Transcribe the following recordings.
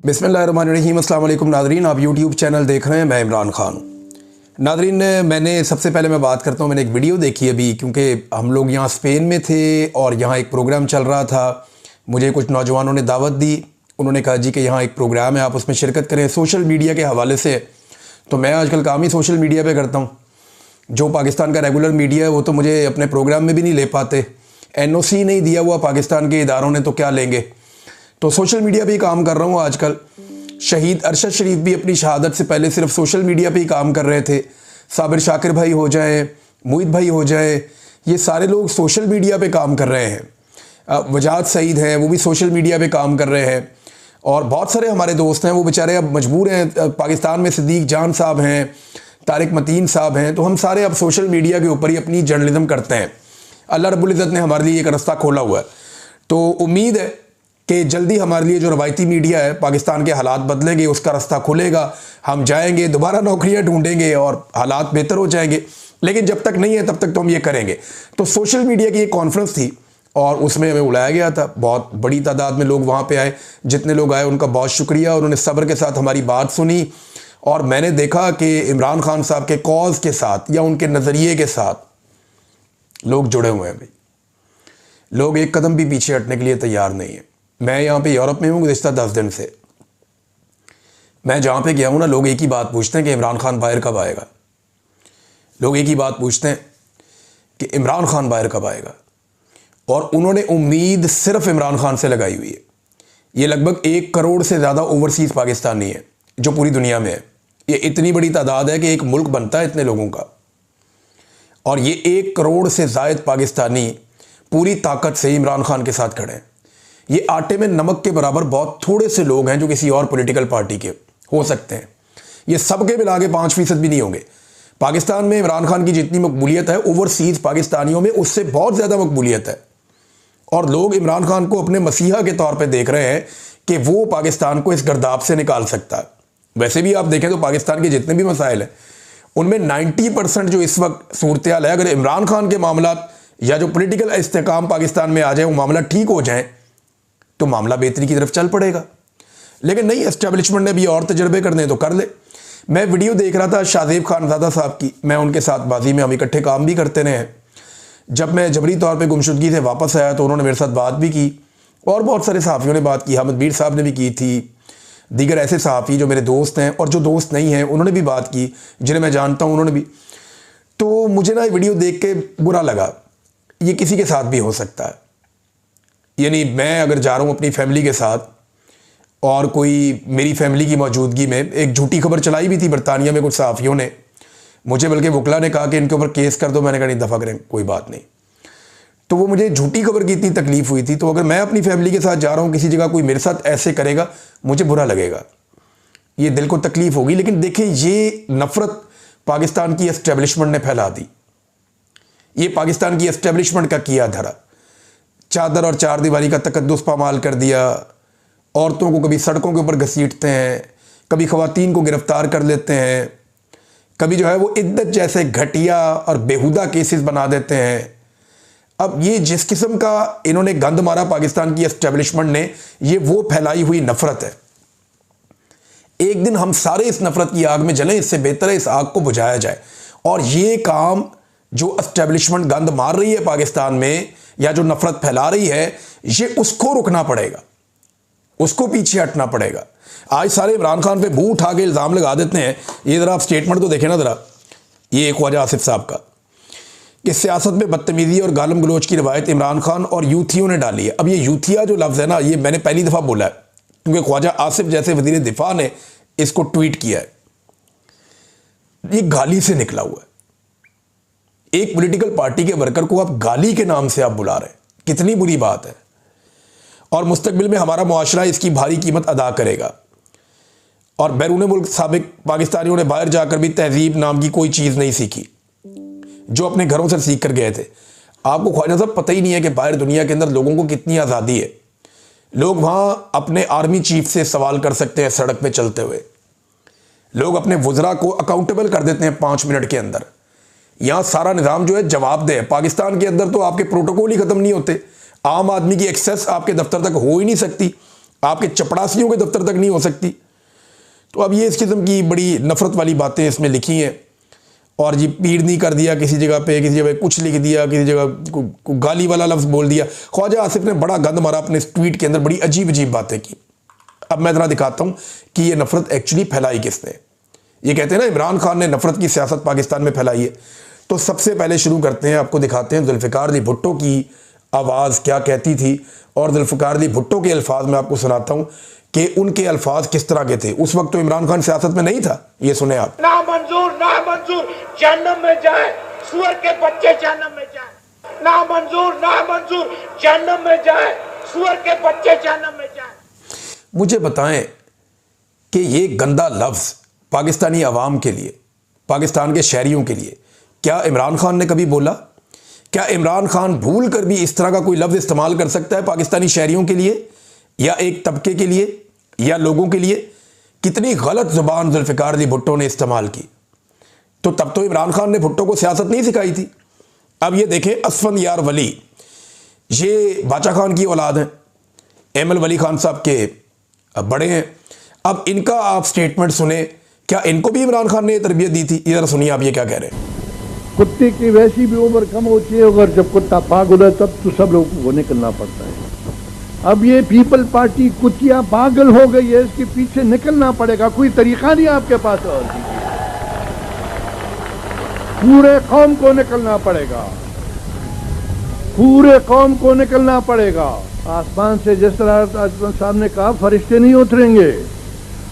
बिस्मिल्लाहिर्रहमानिर्रहीम। अस्सलाम वालेकुम नादरीन, आप यूट्यूब चैनल देख रहे हैं, मैं इमरान खान। नादरीन, मैंने सबसे पहले मैं बात करता हूँ, मैंने एक वीडियो देखी अभी, क्योंकि हम लोग यहाँ स्पेन में थे और यहाँ एक प्रोग्राम चल रहा था। मुझे कुछ नौजवानों ने दावत दी, उन्होंने कहा जी कि यहाँ एक प्रोग्राम है, आप उसमें शिरकत करें सोशल मीडिया के हवाले से। तो मैं आजकल काम ही सोशल मीडिया पर करता हूँ। जो पाकिस्तान का रेगुलर मीडिया है वो तो मुझे अपने प्रोग्राम में भी नहीं ले पाते, NOC नहीं दिया हुआ पाकिस्तान के इदारों ने, तो क्या लेंगे। तो सोशल मीडिया पे ही काम कर रहा हूँ आजकल। शहीद अरशद शरीफ भी अपनी शहादत से पहले सिर्फ सोशल मीडिया पे ही काम कर रहे थे। साबिर शाकिर भाई हो जाए, मुईद भाई हो जाए, ये सारे लोग सोशल मीडिया पे काम कर रहे हैं। वजाद सईद हैं, वो भी सोशल मीडिया पे काम कर रहे हैं। और बहुत सारे हमारे दोस्त हैं, वो बेचारे अब मजबूर हैं। पाकिस्तान में सिद्दीक जान साहब हैं, तारिक मतीन साहब हैं, तो हम सारे अब सोशल मीडिया के ऊपर ही अपनी जर्नलिज्म करते हैं। अल्लाह रब्बुल इज़्ज़त ने हमारे लिए एक रास्ता खोला हुआ है, तो उम्मीद है कि जल्दी हमारे लिए जो रवायती मीडिया है, पाकिस्तान के हालात बदलेंगे, उसका रास्ता खुलेगा, हम जाएंगे, दोबारा नौकरियां ढूंढेंगे और हालात बेहतर हो जाएंगे। लेकिन जब तक नहीं है तब तक तो हम ये करेंगे। तो सोशल मीडिया की एक कॉन्फ्रेंस थी और उसमें हमें बुलाया गया था। बहुत बड़ी तादाद में लोग वहाँ पे आए। जितने लोग आए उनका बहुत शुक्रिया, उन्होंने सब्र के साथ हमारी बात सुनी। और मैंने देखा कि इमरान खान साहब के कॉज के साथ या उनके नज़रिए के साथ लोग जुड़े हुए हैं। भाई, लोग एक कदम भी पीछे हटने के लिए तैयार नहीं है। मैं यहाँ पे यूरोप में हूँ गुज़िश्ता 10 दिन से। मैं जहाँ पे गया हूँ ना, लोग एक ही बात पूछते हैं कि इमरान खान बाहर कब आएगा। लोग एक ही बात पूछते हैं कि इमरान खान बाहर कब आएगा। और उन्होंने उम्मीद सिर्फ इमरान खान से लगाई हुई है। ये लगभग 1 करोड़ से ज़्यादा ओवरसीज़ पाकिस्तानी है जो पूरी दुनिया में है। ये इतनी बड़ी तादाद है कि एक मुल्क बनता है इतने लोगों का। और ये 1 करोड़ से ज़ायद पाकिस्तानी पूरी ताकत से इमरान खान के साथ खड़े हैं। ये आटे में नमक के बराबर बहुत थोड़े से लोग हैं जो किसी और पॉलिटिकल पार्टी के हो सकते हैं। ये सबके मिला के 5% भी नहीं होंगे। पाकिस्तान में इमरान खान की जितनी मकबूलियत है, ओवरसीज़ पाकिस्तानियों में उससे बहुत ज़्यादा मकबूलियत है। और लोग इमरान खान को अपने मसीहा के तौर पर देख रहे हैं कि वो पाकिस्तान को इस गर्दाब से निकाल सकता है। वैसे भी आप देखें तो पाकिस्तान के जितने भी मसाइल हैं उनमें 90% जो इस वक्त सूरत हाल है, अगर इमरान खान के मामला या जो पॉलिटिकल इस्तेकाम पाकिस्तान में आ जाए, वो मामला ठीक हो जाए तो मामला बेहतरी की तरफ चल पड़ेगा। लेकिन नहीं, एस्टेब्लिशमेंट ने भी और तजर्बे करने तो कर ले। मैं वीडियो देख रहा था शाहजेब खानज़ादा साहब की, मैं उनके साथ बाजी में हम इकट्ठे काम भी करते रहे हैं। जब मैं जबरी तौर पे गुमशुदगी से वापस आया तो उन्होंने मेरे साथ बात भी की और बहुत सारे सहाफ़ियों ने बात की। अहमद बीर साहब ने भी की थी, दीगर ऐसे सहाफ़ी जो मेरे दोस्त हैं और जो दोस्त नहीं हैं उन्होंने भी बात की, जिन्हें मैं जानता हूँ उन्होंने भी। तो मुझे ना ये वीडियो देख के बुरा लगा। ये किसी के साथ भी हो सकता है। यानी मैं अगर जा रहा हूँ अपनी फैमिली के साथ और कोई मेरी फैमिली की मौजूदगी में, एक झूठी खबर चलाई भी थी बरतानिया में कुछ सहाफ़ियों ने, मुझे बल्कि वकला ने कहा कि इनके ऊपर केस कर दो। मैंने कहा नहीं, दफ़ा करें, कोई बात नहीं। तो वो मुझे झूठी खबर की इतनी तकलीफ़ हुई थी। तो अगर मैं अपनी फैमिली के साथ जा रहा हूँ किसी जगह, कोई मेरे साथ ऐसे करेगा, मुझे बुरा लगेगा, ये दिल को तकलीफ़ होगी। लेकिन देखें, ये नफ़रत पाकिस्तान की एस्टेब्लिशमेंट ने फैला दी। ये पाकिस्तान की एस्टेब्लिशमेंट का किया धरा। चादर और चार दीवारी का तकद्दुस पामाल कर दिया। औरतों को कभी सड़कों के ऊपर घसीटते हैं, कभी ख़वातीन को गिरफ्तार कर लेते हैं, कभी जो है वो इद्दत जैसे घटिया और बेहुदा केसेस बना देते हैं। अब ये जिस किस्म का इन्होंने गंद मारा पाकिस्तान की एस्टेब्लिशमेंट ने, ये वो फैलाई हुई नफ़रत है। एक दिन हम सारे इस नफ़रत की आग में जलें, इससे बेहतर है इस आग को बुझाया जाए। और ये काम जो एस्टेब्लिशमेंट गंद मार रही है पाकिस्तान में या जो नफ़रत फैला रही है, ये उसको रुकना पड़ेगा, उसको पीछे हटना पड़ेगा। आज सारे इमरान खान पे मुंह उठा के इल्ज़ाम लगा देते हैं। ये ज़रा आप स्टेटमेंट तो देखें ना ज़रा, ये ख्वाजा आसिफ साहब का, कि सियासत में बदतमीज़ी और गालम गलोच की रवायत इमरान खान और यूथियों ने डाली है। अब ये यूथिया जो लफ्ज़ है ना, ये मैंने पहली दफ़ा बोला है, क्योंकि ख्वाजा आसिफ जैसे वज़ीर दिफा ने इसको ट्वीट किया है। ये गाली से निकला हुआ है। एक पॉलिटिकल पार्टी के वर्कर को आप गाली के नाम से आप बुला रहे हैं, कितनी बुरी बात है। और मुस्तकबिल में हमारा मुआशरा इसकी भारी कीमत अदा करेगा। और बैरून मुल्क साबिक पाकिस्तानियों ने बाहर जाकर भी तहजीब नाम की कोई चीज़ नहीं सीखी जो अपने घरों से सीख कर गए थे। आपको ख्वाजा साहब पता ही नहीं है कि बाहर दुनिया के अंदर लोगों को कितनी आज़ादी है। लोग वहाँ अपने आर्मी चीफ से सवाल कर सकते हैं सड़क पे चलते हुए। लोग अपने वज़रा को अकाउंटेबल कर देते हैं 5 मिनट के अंदर। यहाँ सारा निज़ाम जो है जवाबदेह है। पाकिस्तान के अंदर तो आपके प्रोटोकॉल ही ख़त्म नहीं होते। आम आदमी की एक्सेस आपके दफ्तर तक हो ही नहीं सकती। आपके चपड़ासियों के दफ्तर तक नहीं हो सकती। तो अब ये इस किस्म की बड़ी नफरत वाली बातें इसमें लिखी हैं और जी पीड़ नहीं कर दिया किसी जगह पे, किसी जगह कुछ लिख दिया, किसी जगह गाली वाला लफ्ज़ बोल दिया। ख्वाजा आसिफ ने बड़ा गंद मारा अपने ट्वीट के अंदर, बड़ी अजीब अजीब बातें की। अब मैं ज़रा दिखाता हूँ कि ये नफरत एक्चुअली फैलाई किसने। ये कहते हैं ना इमरान खान ने नफरत की सियासत पाकिस्तान में फैलाई है। तो सबसे पहले शुरू करते हैं, आपको दिखाते हैं जुल्फ़िकार अली भुट्टो की आवाज़ क्या कहती थी और जुल्फ़िकार अली भुट्टो के अल्फाज में आपको सुनाता हूँ कि उनके अल्फाज किस तरह के थे। उस वक्त तो इमरान खान सियासत में नहीं था। ये सुने आप। ना मंजूर जहन्नम में जाए, सुअर के बच्चे जहन्नम में जाए। ना मंजूर जहन्नम में जाए, सुअर के बच्चे जहन्नम में जाए। मुझे बताएं कि ये गंदा लफ्ज़ पाकिस्तानी अवाम के लिए, पाकिस्तान के शहरियों के लिए क्या इमरान खान ने कभी बोला? क्या इमरान खान भूल कर भी इस तरह का कोई लफ्ज़ इस्तेमाल कर सकता है पाकिस्तानी शहरियों के लिए या एक तबके के लिए या लोगों के लिए? कितनी गलत ज़ुबान जुल्फ़िकार अली भुट्टो ने इस्तेमाल की। तो तब तो इमरान खान ने भुट्टो को सियासत नहीं सिखाई थी। अब ये देखें, असफंदयार वली, ये बाचा खान की औलाद हैं, एमएल वली खान साहब के बड़े हैं। अब इनका आप स्टेटमेंट सुने, क्या इनको भी इमरान खान ने तरबियत दी थी? इधर सुनिए आप ये क्या कह रहे हैं। कुत्ते की वैसी भी उम्र कम होती है, अगर जब कुत्ता पागल है तब तो सब लोगों को निकलना पड़ता है। अब ये पीपल पार्टी कुतिया पागल हो गई है, इसके पीछे निकलना पड़ेगा। कोई तरीका नहीं आपके पास और पूरे कौम को निकलना पड़ेगा, पूरे कौम को निकलना पड़ेगा। आसमान से जिस तरह आसमान साहब ने कहा फरिश्ते नहीं उतरेंगे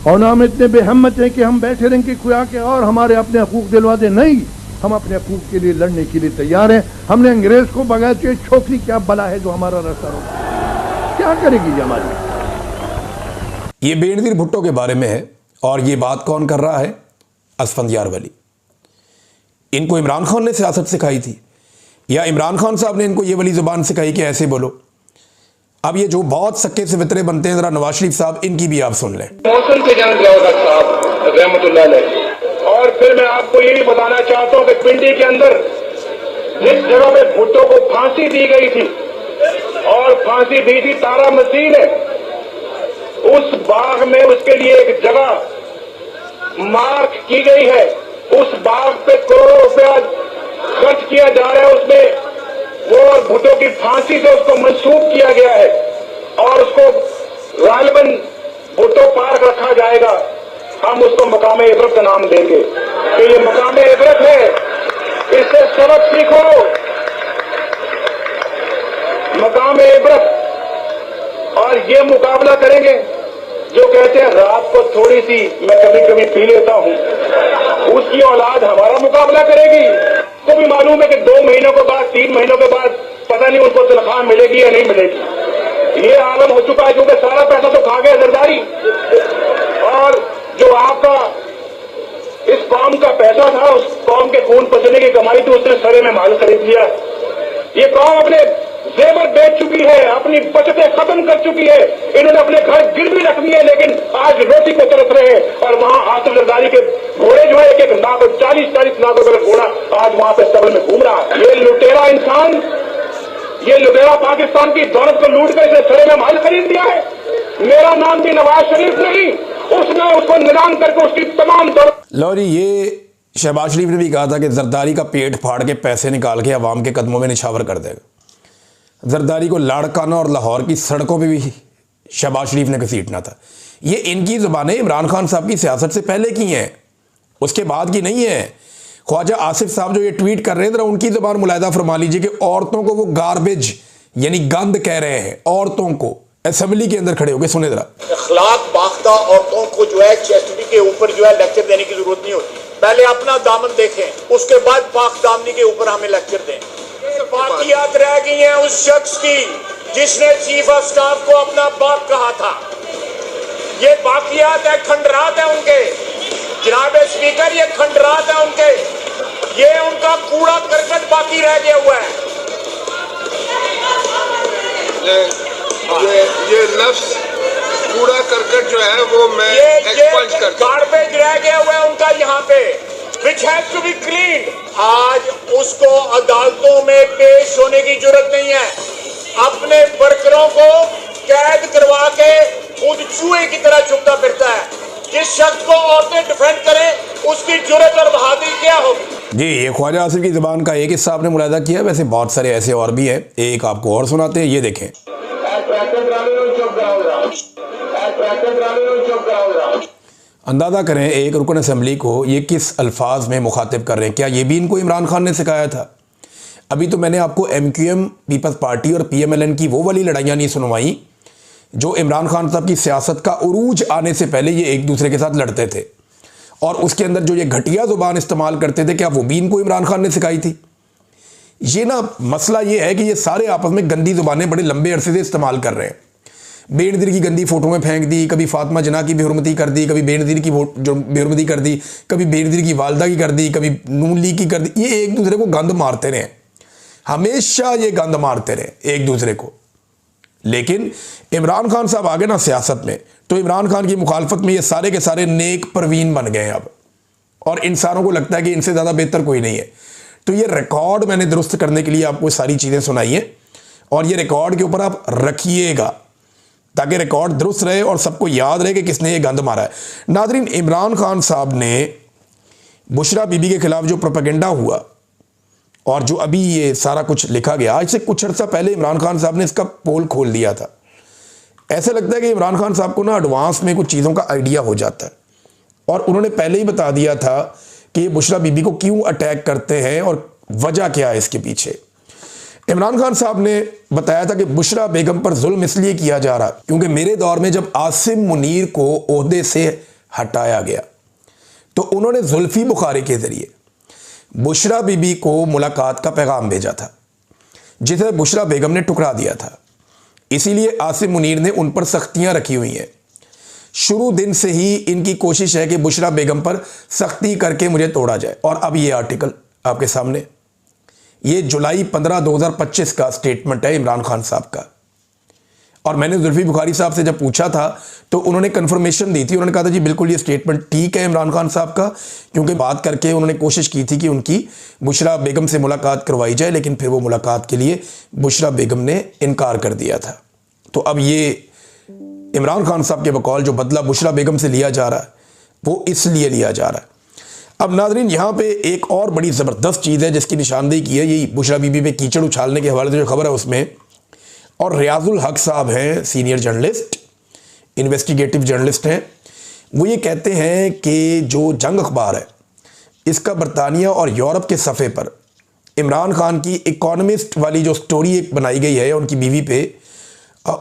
और ना हम इतने बेहम्मत हैं कि हम बैठे रहेंगे खुआ के और हमारे अपने हकूक दिलवा दे। नहीं, हम अपने हकूक के लिए लड़ने के लिए तैयार हैं। हमने अंग्रेज को बगैर के छोकरी क्या बला है जो हमारा रास्ता रोके, क्या करेगी ये हमारी। ये बेनज़ीर भुट्टो के बारे में है और ये बात कौन कर रहा है? असफंदयार वली। इनको इमरान खान ने सियासत सिखाई थी या इमरान खान साहब ने इनको ये वाली ज़ुबान सिखाई कि ऐसे बोलो? अब ये जो बहुत सक्के से वितरे बनते हैं, ज़रा नवाज शरीफ साहब इनकी भी आप सुन लें। मौसम के जान साहब रहमतुल्लाह अलैह। और फिर मैं आपको ये भी बताना चाहता हूँ कि पिंडी के अंदर जिस जगह पे भुट्टो को फांसी दी गई थी और फांसी दी थी तारा मसीह ने, उस बाग में उसके लिए एक जगह मार्क की गई है। उस बाग पे करोड़ों रुपया खर्च किया जा रहा है, उसमें वो भुट्टो की फांसी से उसको मंसूब किया गया है और उसको गालिबन भुट्टो पार्क रखा जाएगा। हम उसको मकाम इबरत का नाम देंगे कि ये मकाम इबरत है, इससे सबक सीखो। मकाम इबरत। और ये मुकाबला करेंगे जो कहते हैं रात को थोड़ी सी मैं कभी कभी पी लेता हूं, उसकी औलाद हमारा मुकाबला करेगी। तो भी मालूम है कि 2 महीनों के बाद 3 महीनों के बाद पता नहीं उनको तनख्वाह मिलेगी या नहीं मिलेगी। ये आलम हो चुका है क्योंकि सारा पैसा तो खा गया जरदारी और जो आपका इस कौम का पैसा था, उस कौम के खून पसीने की कमाई थी, उसने सरे में माल खरीद लिया। ये कौम अपने जेवर बेच चुकी है, अपनी बचतें खत्म कर चुकी है, इन्होंने अपने घर गिरवी रख दिए, लेकिन आज रोटी को तरस रहे हैं। और वहां आसिफ जरदारी के घोड़े जो है एक एक लाख 40-40 लाख रुपए का घोड़ा आज वहां पे सबल में घूम रहा है। ये लुटेरा इंसान, ये लुटेरा पाकिस्तान की दौलत को लूट कर इसे सरे में माल खरीद लिया है। मेरा नाम भी नवाज शरीफ नहीं, उसने उसको नीलाम करके उसकी तमाम दौलत। लो जी, ये शहबाज शरीफ ने भी कहा था कि जरदारी का पेट फाड़ के पैसे निकाल के अवाम के कदमों में निछावर कर देगा। जरदारी को लाड़काना और लाहौर की सड़कों पे भी शहबाज शरीफ ने घसीटना था। ये इनकी ज़ुबानें इमरान खान साहब की सियासत से पहले की हैं, उसके बाद की नहीं है। ख्वाजा आसिफ साहब जो ये ट्वीट कर रहे हैं, जरा उनकी ज़ुबान मुलाहिदा फरमा लीजिए कि औरतों को वो गार्बेज यानी गंद कह रहे हैं। औरतों को असेंबली के अंदर खड़े होकर सुने जरा। अखलाक बाख्ता औरतों को जो है चेस्टडी के ऊपर जो है लेक्चर देने की जरूरत नहीं होती। पहले अपना दामन देखें, उसके बाद पाक दामनी के ऊपर हमें लेक्चर दें। बाकियात रह गई हैं उस शख्स की जिसने चीफ ऑफ स्टाफ को अपना बाप कहा था। ये बाकियात है, खंडरात है उनके। जनाब स्पीकर, ये खंडरात है उनके, ये उनका कूड़ा करकट बाकी रह गया हुआ है। ये लफ्ज कूड़ा करकट जो है वो मैं एक्सपंज करता हूं। गार्बेज रह गया हुआ है उनका यहाँ पे, which has to be cleaned। आज उसको अदालतों में पेश होने की जरूरत नहीं है। अपने वर्करों को कैद करवा के खुद चूहे की तरह चुपता फिरता है। जिस शख्स को औरतें डिफेंड करें उसकी जुर्रत और बहादुरी क्या होगी। जी, ये ख्वाजा आसिफ की ज़बान का एक हिस्सा आपने मुलाहिदा किया, वैसे बहुत सारे ऐसे और भी हैं, एक आपको और सुनाते हैं, ये देखें। अंदाज़ा करें एक रुकन असम्बली को ये किस अल्फाज में मुखातिब कर रहे हैं। क्या ये भी इनको इमरान खान ने सिखाया था? अभी तो मैंने आपको MQM पीपल्स पार्टी और PMLN की वो वाली लड़ाइयाँ नहीं सुनवाई जो इमरान खान साहब की सियासत का उरूज आने से पहले ये एक दूसरे के साथ लड़ते थे, और उसके अंदर जो ये घटिया ज़ुबान इस्तेमाल करते थे, क्या वो भी इनको इमरान खान ने सिखाई थी? ये ना मसला ये है कि ये सारे आपस में गंदी ज़ुबानें बड़े लंबे अरसे से इस्तेमाल कर रहे हैं। बेनज़ीर की गंदी फ़ोटो में फेंक दी, कभी फातिमा जना की बेहुरमती कर दी, कभी बेनज़ीर की जो बेहुरमती कर दी, कभी बेनज़ीर की वालदा की कर दी, कभी नून लीग की कर दी। ये एक दूसरे को गंद मारते रहे, हमेशा ये गंद मारते रहे एक दूसरे को। लेकिन इमरान खान साहब आ गए ना सियासत में, तो इमरान खान की मुखालफत में ये सारे के सारे नेक परवीन बन गए हैं अब, और इंसानों को लगता है कि इनसे ज़्यादा बेहतर कोई नहीं है। तो ये रिकॉर्ड मैंने दुरुस्त करने के लिए आपको सारी चीज़ें सुनाई हैं, और ये रिकॉर्ड के ऊपर आप रखिएगा ताकि रिकॉर्ड दुरुस्त रहे और सबको याद रहे कि किसने ये गंद मारा है। नाज़रीन, इमरान खान साहब ने बुशरा बीबी के खिलाफ जो प्रोपेगेंडा हुआ और जो अभी ये सारा कुछ लिखा गया, आज से कुछ अर्सा पहले इमरान खान साहब ने इसका पोल खोल दिया था। ऐसा लगता है कि इमरान खान साहब को ना एडवांस में कुछ चीज़ों का आइडिया हो जाता है, और उन्होंने पहले ही बता दिया था कि ये बुशरा बीबी को क्यों अटैक करते हैं और वजह क्या है इसके पीछे। इमरान खान साहब ने बताया था कि बुशरा बेगम पर जुल्म इसलिए किया जा रहा क्योंकि मेरे दौर में जब आसिम मुनीर को ओहदे से हटाया गया तो उन्होंने जुल्फी बुखारी के ज़रिए बुशरा बीबी को मुलाकात का पैगाम भेजा था, जिसे बुशरा बेगम ने टुकरा दिया था। इसीलिए आसिम मुनीर ने उन पर सख्तियां रखी हुई हैं। शुरू दिन से ही इनकी कोशिश है कि बुशरा बेगम पर सख्ती करके मुझे तोड़ा जाए। और अब ये आर्टिकल आपके सामने, ये जुलाई 15, 2025 का स्टेटमेंट है इमरान खान साहब का। और मैंने जुल्फी बुखारी साहब से जब पूछा था तो उन्होंने कंफर्मेशन दी थी, उन्होंने कहा था जी बिल्कुल ये स्टेटमेंट ठीक है इमरान खान साहब का, क्योंकि बात करके उन्होंने कोशिश की थी कि उनकी बुशरा बेगम से मुलाकात करवाई जाए, लेकिन फिर वो मुलाकात के लिए बुशरा बेगम ने इनकार कर दिया था। तो अब ये इमरान खान साहब के बकौल जो बदला बुशरा बेगम से लिया जा रहा है वो इसलिए लिया जा रहा है। अब नाज़रीन, यहाँ पे एक और बड़ी ज़बरदस्त चीज़ है जिसकी निशानदेही की है, यही बुशरा बीबी पे कीचड़ उछालने के हवाले से जो खबर है उसमें। और रियाजुल हक साहब हैं, सीनियर जर्नलिस्ट, इन्वेस्टिगेटिव जर्नलिस्ट हैं, वो ये कहते हैं कि जो जंग अखबार है इसका बरतानिया और यूरोप के सफ़े पर इमरान खान की इकोनॉमिस्ट वाली जो स्टोरी एक बनाई गई है उनकी बीवी पे,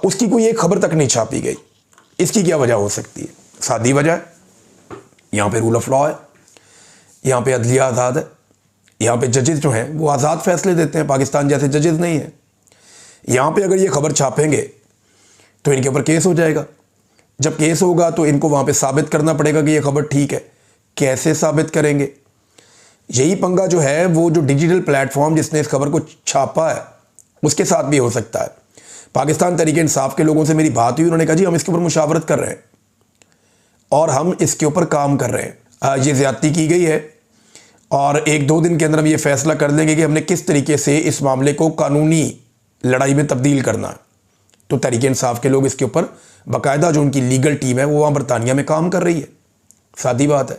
उसकी कोई एक खबर तक नहीं छापी गई। इसकी क्या वजह हो सकती है? सादी वजह है, यहाँ पे रूल ऑफ लॉ है, यहाँ पे अदलिया आज़ाद है, यहाँ पे जजेस जो हैं वो आज़ाद फैसले देते हैं, पाकिस्तान जैसे जजेस नहीं हैं। यहाँ पे अगर ये खबर छापेंगे तो इनके ऊपर केस हो जाएगा। जब केस होगा तो इनको वहाँ पे साबित करना पड़ेगा कि ये खबर ठीक है। कैसे साबित करेंगे? यही पंगा जो है वो जो डिजिटल प्लेटफॉर्म जिसने इस खबर को छापा है उसके साथ भी हो सकता है। पाकिस्तान तहरीक इंसाफ के लोगों से मेरी बात हुई, उन्होंने कहा जी हम इसके ऊपर मुशावरत कर रहे हैं और हम इसके ऊपर काम कर रहे हैं। ये ज़्यादती की गई है और 1-2 दिन के अंदर हम ये फैसला कर लेंगे कि हमने किस तरीके से इस मामले को कानूनी लड़ाई में तब्दील करना है। तो तहरीक इंसाफ के लोग इसके ऊपर बाकायदा जो उनकी लीगल टीम है वो वहाँ बरतानिया में काम कर रही है। सादी बात है।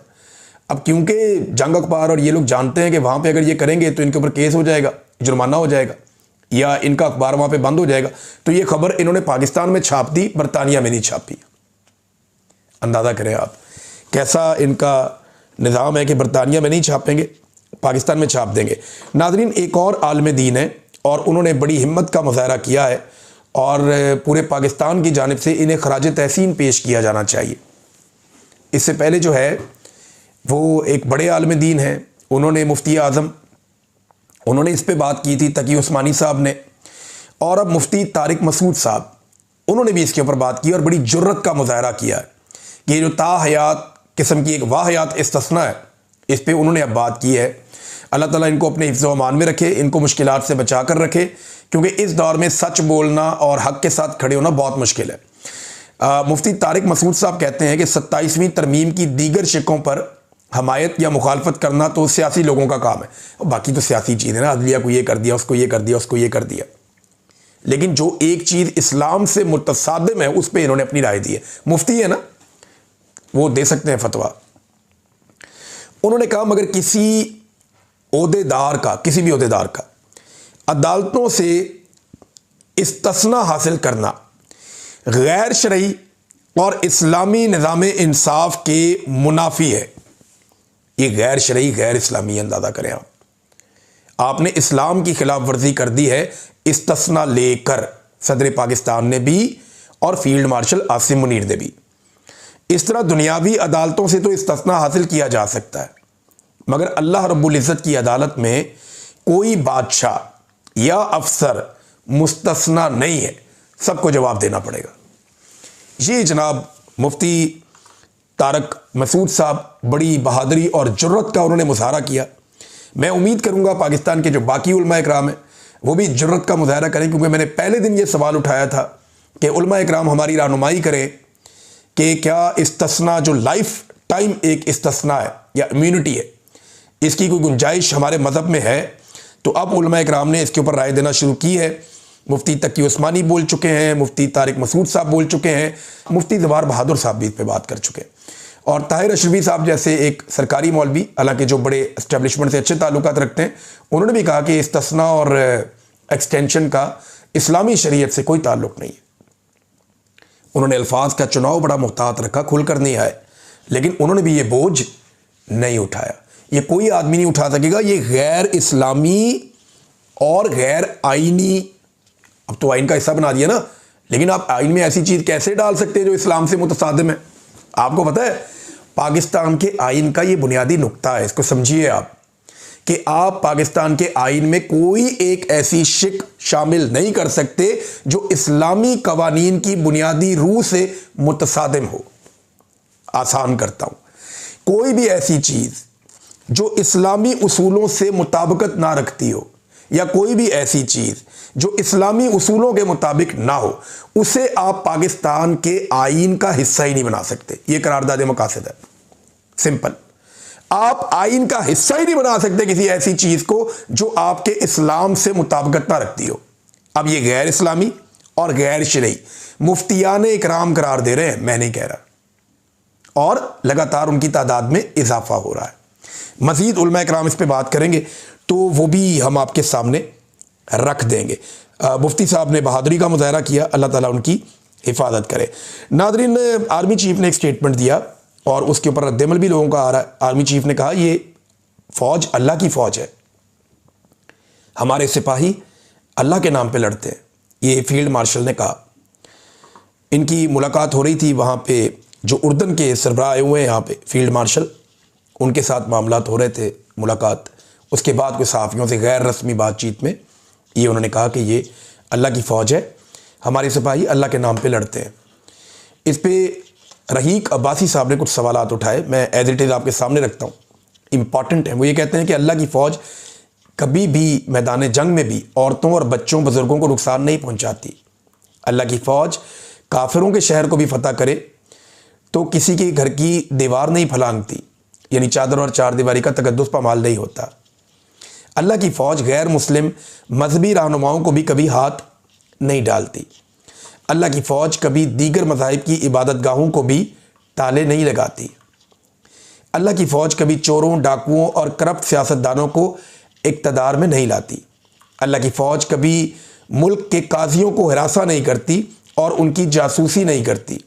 अब क्योंकि जंग अखबार और ये लोग जानते हैं कि वहाँ पे अगर ये करेंगे तो इनके ऊपर केस हो जाएगा, जुर्माना हो जाएगा या इनका अखबार वहाँ पे बंद हो जाएगा, तो ये खबर इन्होंने पाकिस्तान में छाप दी, बरतानिया में नहीं छापी। अंदाज़ा करें आप कैसा इनका निज़ाम है कि बरतानिया में नहीं छापेंगे, पाकिस्तान में छाप देंगे। नाज़रीन, एक और आलम दीन है और उन्होंने बड़ी हिम्मत का मुजाहरा किया है और पूरे पाकिस्तान की जानिब से इन्हें खराज तहसीन पेश किया जाना चाहिए। इससे पहले जो है वो एक बड़े आलम दीन हैं, उन्होंने मुफ्ती आज़म, उन्होंने इस पे बात की थी, तकी उस्मानी साहब ने, और अब मुफ्ती तारिक मसूद साहब उन्होंने भी इसके ऊपर बात की और बड़ी जुर्रत का मुजाहरा किया है कि ये जो ताहयात किस्म की एक वाहयात इस्तिस्ना है इस पे उन्होंने अब बात की है। अल्लाह ताला इनको अपने हिफ्ज़ व अमान में रखे, इनको मुश्किलात से बचा कर रखे, क्योंकि इस दौर में सच बोलना और हक़ के साथ खड़े होना बहुत मुश्किल है। मुफ्ती तारिक मसूद साहब कहते हैं कि 27वीं तरमीम की दीगर शिकों पर हमायत या मुखालफत करना तो सियासी लोगों का काम है, और बाकी तो सियासी चीज़ है ना, अदलिया को ये कर दिया, उसको ये कर दिया, उसको ये कर दिया। लेकिन जो एक चीज़ इस्लाम से मुतसादिम है उस पर इन्होंने अपनी राय दी है। मुफ्ती है ना, वो दे सकते हैं फतवा। उन्होंने कहा मगर किसी ओहदेदार का, किसी भी ओहदेदार का अदालतों से इस्तिस्ना हासिल करना गैर शरई और इस्लामी निज़ाम इंसाफ के मुनाफी है। ये गैर शरई, गैर इस्लामी अंदाज़ा करें आप। आपने इस्लाम की खिलाफ वर्जी कर दी है इस्तिस्ना लेकर, सदर पाकिस्तान ने भी और फील्ड मार्शल आसिम मुनीर ने भी। इस तरह दुनियावी अदालतों से तो इस्तिस्ना हासिल किया जा सकता है, मगर अल्लाह रब्बुल इज़्ज़त की अदालत में कोई बादशाह या अफसर मुस्तस्ना नहीं है, सबको जवाब देना पड़ेगा। ये जनाब मुफ्ती तारक मसूद साहब बड़ी बहादुरी और जुर्रत का उन्होंने मुजाहरा किया। मैं उम्मीद करूंगा पाकिस्तान के जो बाकी उलमा इकराम हैं वो भी जुर्रत का मुजाहरा करें, क्योंकि मैंने पहले दिन ये सवाल उठाया था कि उलमा इकराम हमारी रहनुमाई करें कि क्या इस्तिस्ना जो लाइफ टाइम एक इस्तिस्ना है या इम्यूनिटी है, इसकी कोई गुंजाइश हमारे मज़हब में है। तो अब उलमा इकराम ने इसके ऊपर राय देना शुरू की है। मुफ्ती तकी उस्मानी बोल चुके हैं, मुफ्ती तारिक मसूद साहब बोल चुके हैं, मुफ्ती जवाहर बहादुर साहब भी इस पर बात कर चुके हैं, और ताहिर अशरफी साहब जैसे एक सरकारी मौलवी, हालांकि जो बड़े एस्टेब्लिशमेंट से अच्छे ताल्लुकात रखते हैं, उन्होंने भी कहा कि इस्तिस्ना और एक्सटेंशन का इस्लामी शरीयत से कोई ताल्लुक नहीं है। उन्होंने अल्फाज का चुनाव बड़ा मुहतात रखा, खुलकर नहीं आए, लेकिन उन्होंने भी ये बोझ नहीं उठाया। ये कोई आदमी नहीं उठा सकेगा। ये गैर इस्लामी और गैर आईनी, अब तो आइन का हिस्सा बना दिया ना, लेकिन आप आइन में ऐसी चीज़ कैसे डाल सकते हैं जो इस्लाम से मुतसादिम है? आपको पता है पाकिस्तान के आइन का ये बुनियादी नुक्ता है, इसको समझिए आप, कि आप पाकिस्तान के आइन में कोई एक ऐसी शिक शामिल नहीं कर सकते जो इस्लामी कवानीन की बुनियादी रूह से मुतसादिम हो। आसान करता हूं, कोई भी ऐसी चीज़ जो इस्लामी उसूलों से मुताबिकत ना रखती हो, या कोई भी ऐसी चीज़ जो इस्लामी उसूलों के मुताबिक ना हो, उसे आप पाकिस्तान के आइन का हिस्सा ही नहीं बना सकते। ये करारदाद मकासद है, सिंपल। आप आइन का हिस्सा ही नहीं बना सकते किसी ऐसी चीज़ को जो आपके इस्लाम से मुताबिकत ना रखती हो। अब ये गैर इस्लामी और गैर शरई मुफ्तियान इकराम करार दे रहे हैं, मैं नहीं कह रहा, और लगातार उनकी तादाद में इजाफा हो रहा है। मज़ीद उलमा इकराम इस पर बात करेंगे तो वो भी हम आपके सामने रख देंगे। मुफ्ती साहब ने बहादुरी का मुजाहरा किया, अल्लाह ताला उनकी हिफाजत करे। नादरीन, आर्मी चीफ ने एक स्टेटमेंट दिया और उसके ऊपर रद्दमल भी लोगों का आ रहा है। आर्मी चीफ ने कहा ये फ़ौज अल्लाह की फ़ौज है, हमारे सिपाही अल्लाह के नाम पे लड़ते हैं, ये फील्ड मार्शल ने कहा। इनकी मुलाकात हो रही थी वहाँ पे, जो उर्दन के सरबराह आए हुए हैं यहाँ पे, फील्ड मार्शल, उनके साथ मामलात हो रहे थे, मुलाकात। उसके बाद कोई सहाफ़ियों से गैर रस्मी बातचीत में ये उन्होंने कहा कि ये अल्लाह की फ़ौज है, हमारे सिपाही अल्लाह के नाम पे लड़ते हैं। इस पर रहीक अब्बासी साहब ने कुछ सवालात उठाए, मैं एज इट इज़ आपके सामने रखता हूँ, इम्पॉर्टेंट है। वो ये कहते हैं कि अल्लाह की फ़ौज कभी भी मैदान जंग में भी औरतों और बच्चों बुज़ुर्गों को नुकसान नहीं पहुँचाती। अल्लाह की फ़ौज काफिरों के शहर को भी फतह करे तो किसी के घर की दीवार नहीं फलांगती, यानी चादर और चार दीवारी का तकद्दुस पामाल नहीं होता। अल्लाह की फ़ौज गैर मुस्लिम मजहबी रहनुमाओं को भी कभी हाथ नहीं डालती। अल्लाह की फ़ौज कभी दीगर मज़ाहिब की इबादत गाहों को भी ताले नहीं लगाती। अल्लाह की फ़ौज कभी चोरों, डाकुओं और करप्ट सियासतदानों को इक़्तिदार में नहीं लाती। अल्लाह की फ़ौज कभी मुल्क के काजियों को हिरासा नहीं करती और उनकी जासूसी नहीं करती।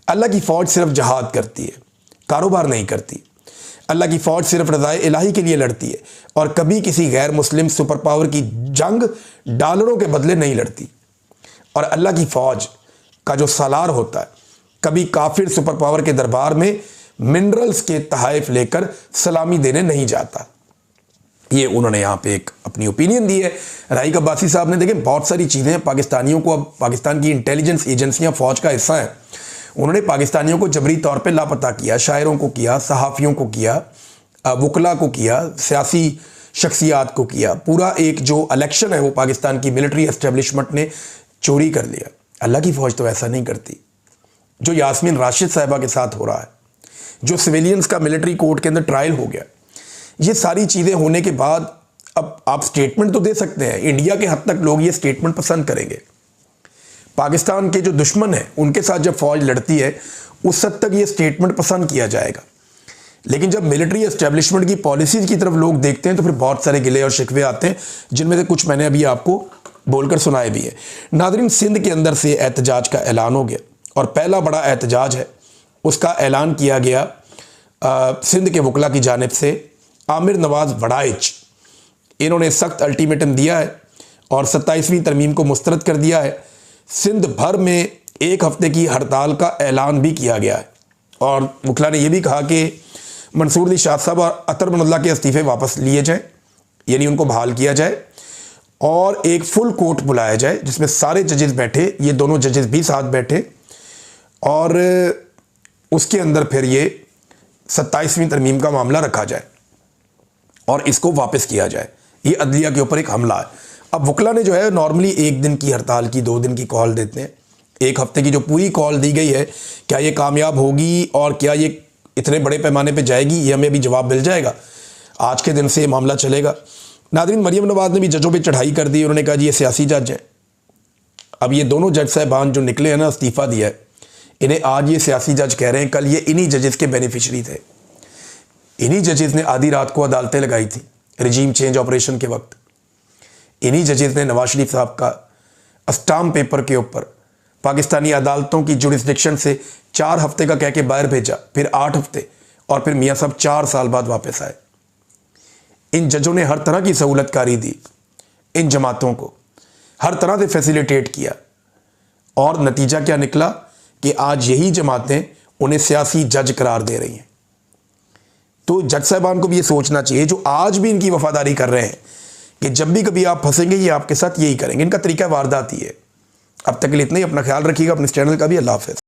अल्लाह की फ़ौज सिर्फ जहाद करती है, कारोबार नहीं करती। अल्लाह की फ़ौज सिर्फ रज़ाए इलाही के लिए लड़ती है और कभी किसी गैर मुस्लिम सुपर पावर की जंग डॉलरों के बदले नहीं लड़ती। और अल्लाह की फ़ौज का जो सालार होता है कभी काफिर सुपर पावर के दरबार में मिनरल्स के तहाइफ लेकर सलामी देने नहीं जाता। ये उन्होंने यहाँ पे एक अपनी ओपिनियन दी है। रहीक अब्बासी साहब ने, देखें बहुत सारी चीज़ें पाकिस्तानियों को, अब पाकिस्तान की इंटेलिजेंस एजेंसियाँ फ़ौज का हिस्सा हैं, उन्होंने पाकिस्तानियों को जबरी तौर पे लापता किया, शायरों को किया, सहाफ़ियों को किया, वकला को किया, सियासी शख्सियात को किया। पूरा एक जो इलेक्शन है वो पाकिस्तान की मिलिट्री एस्टेब्लिशमेंट ने चोरी कर लिया। अल्लाह की फ़ौज तो ऐसा नहीं करती। जो यास्मीन राशिद साहिबा के साथ हो रहा है, जो सिविलियंस का मिलिट्री कोर्ट के अंदर ट्रायल हो गया, ये सारी चीज़ें होने के बाद अब आप स्टेटमेंट तो दे सकते हैं, इंडिया के हद तक लोग ये स्टेटमेंट पसंद करेंगे। पाकिस्तान के जो दुश्मन हैं उनके साथ जब फौज लड़ती है उस हद तक ये स्टेटमेंट पसंद किया जाएगा, लेकिन जब मिलिट्री एस्टेब्लिशमेंट की पॉलिसीज़ की तरफ लोग देखते हैं तो फिर बहुत सारे गिले और शिकवे आते हैं, जिनमें से कुछ मैंने अभी आपको बोलकर सुनाए भी है। नाज़रीन, सिंध के अंदर से एहतजाज का ऐलान हो गया और पहला बड़ा एहतजाज है उसका ऐलान किया गया सिंध के वकला की जानिब से। आमिर नवाज़ वड़ाइच, इन्होंने सख्त अल्टीमेटम दिया है और 27वीं तरमीम को मुस्तरद कर दिया है। सिंध भर में 1 हफ्ते की हड़ताल का ऐलान भी किया गया है और वकला ने यह भी कहा कि मंसूर अली शाह साहब और अतर मनल्ला के इस्तीफ़े वापस लिए जाएँ, यानी उनको बहाल किया जाए और एक फुल कोर्ट बुलाया जाए जिसमें सारे जजेस बैठे, ये दोनों जजेस भी साथ बैठे और उसके अंदर फिर ये 27वीं तरमीम का मामला रखा जाए और इसको वापस किया जाए। ये अदलिया के ऊपर एक हमला है। अब वकला ने जो है नॉर्मली 1 दिन की हड़ताल की 2 दिन की कॉल देते हैं। 1 हफ्ते की जो पूरी कॉल दी गई है, क्या ये कामयाब होगी और क्या ये इतने बड़े पैमाने पे जाएगी, ये हमें अभी जवाब मिल जाएगा। आज के दिन से ये मामला चलेगा। नाज़रीन, मरियम नवाज़ ने भी जजों पे चढ़ाई कर दी। उन्होंने कहा जी ये सियासी जज हैं। अब ये दोनों जज साहबान जो निकले हैं ना, इस्तीफ़ा दिया है, इन्हें आज ये सियासी जज कह रहे हैं, कल ये इन्हीं जजेस के बेनिफिशरी थे। इन्हीं जजेस ने आधी रात को अदालतें लगाई थी रिजीम चेंज ऑपरेशन के वक्त। इन्हीं जजेस ने नवाज शरीफ साहब का स्टाम्प पेपर के ऊपर पाकिस्तानी अदालतों की जुरिस्डिक्शन से 4 हफ्ते का कह के बाहर भेजा, फिर 8 हफ्ते और फिर मियाँ साहब 4 साल बाद वापस आए। इन जजों ने हर तरह की सहूलतकारी दी, इन जमातों को हर तरह से फैसिलिटेट किया और नतीजा क्या निकला कि आज यही जमातें उन्हें सियासी जज करार दे रही हैं। तो जज साहबान को भी ये सोचना चाहिए, जो आज भी इनकी वफादारी कर रहे हैं, कि जब भी कभी आप फंसेंगे ये आपके साथ यही करेंगे। इनका तरीका वारदात ही है। अब तक के लिए इतना ही। अपना ख्याल रखिएगा, अपने इस चैनल का भी। अल्लाह हाफ़िज़।